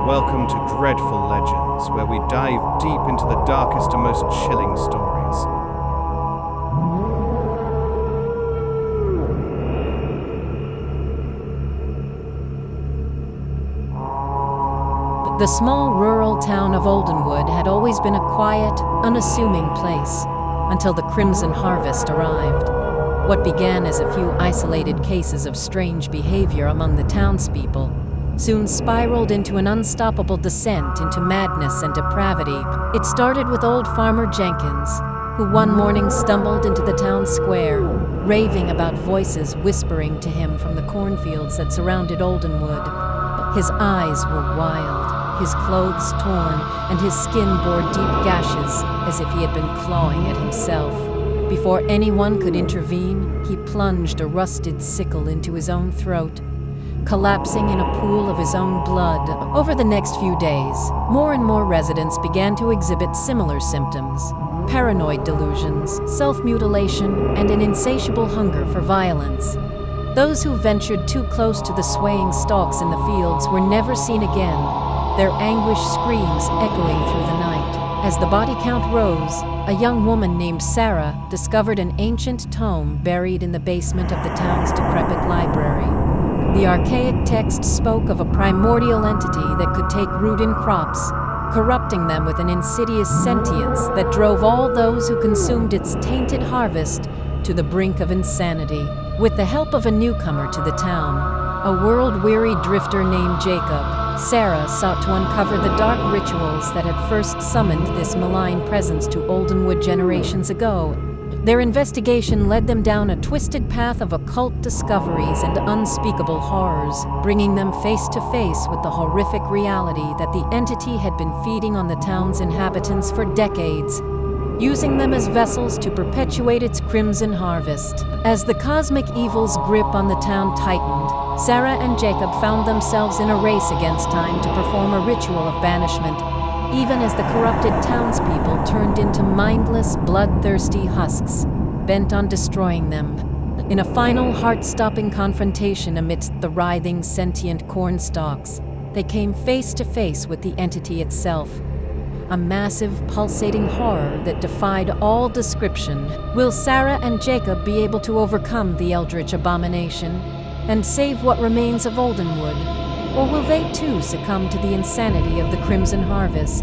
Welcome to Dreadful Legends, where we dive deep into the darkest and most chilling stories. The small rural town of Oldenwood had always been a quiet, unassuming place, until the Crimson Harvest arrived. What began as a few isolated cases of strange behavior among the townspeople soon spiraled into an unstoppable descent into madness and depravity. It started with old Farmer Jenkins, who one morning stumbled into the town square, raving about voices whispering to him from the cornfields that surrounded Oldenwood. His eyes were wild, his clothes torn, and his skin bore deep gashes as if he had been clawing at himself. Before anyone could intervene, he plunged a rusted sickle into his own throat, collapsing in a pool of his own blood. Over the next few days, more and more residents began to exhibit similar symptoms: paranoid delusions, self-mutilation, and an insatiable hunger for violence. Those who ventured too close to the swaying stalks in the fields were never seen again, their anguished screams echoing through the night. As the body count rose, a young woman named Sarah discovered an ancient tome buried in the basement of the town's decrepit library. The archaic text spoke of a primordial entity that could take root in crops, corrupting them with an insidious sentience that drove all those who consumed its tainted harvest to the brink of insanity. With the help of a newcomer to the town, a world-weary drifter named Jacob, Sarah sought to uncover the dark rituals that had first summoned this malign presence to Oldenwood generations ago. Their investigation led them down a twisted path of occult discoveries and unspeakable horrors, bringing them face to face with the horrific reality that the entity had been feeding on the town's inhabitants for decades, using them as vessels to perpetuate its crimson harvest. As the cosmic evil's grip on the town tightened, Sarah and Jacob found themselves in a race against time to perform a ritual of banishment, even as the corrupted townspeople turned into mindless, bloodthirsty husks, bent on destroying them. In a final, heart-stopping confrontation amidst the writhing, sentient corn stalks, they came face to face with the entity itself, a massive, pulsating horror that defied all description. Will Sarah and Jacob be able to overcome the eldritch abomination and save what remains of Oldenwood? Or will they too succumb to the insanity of the Crimson Harvest?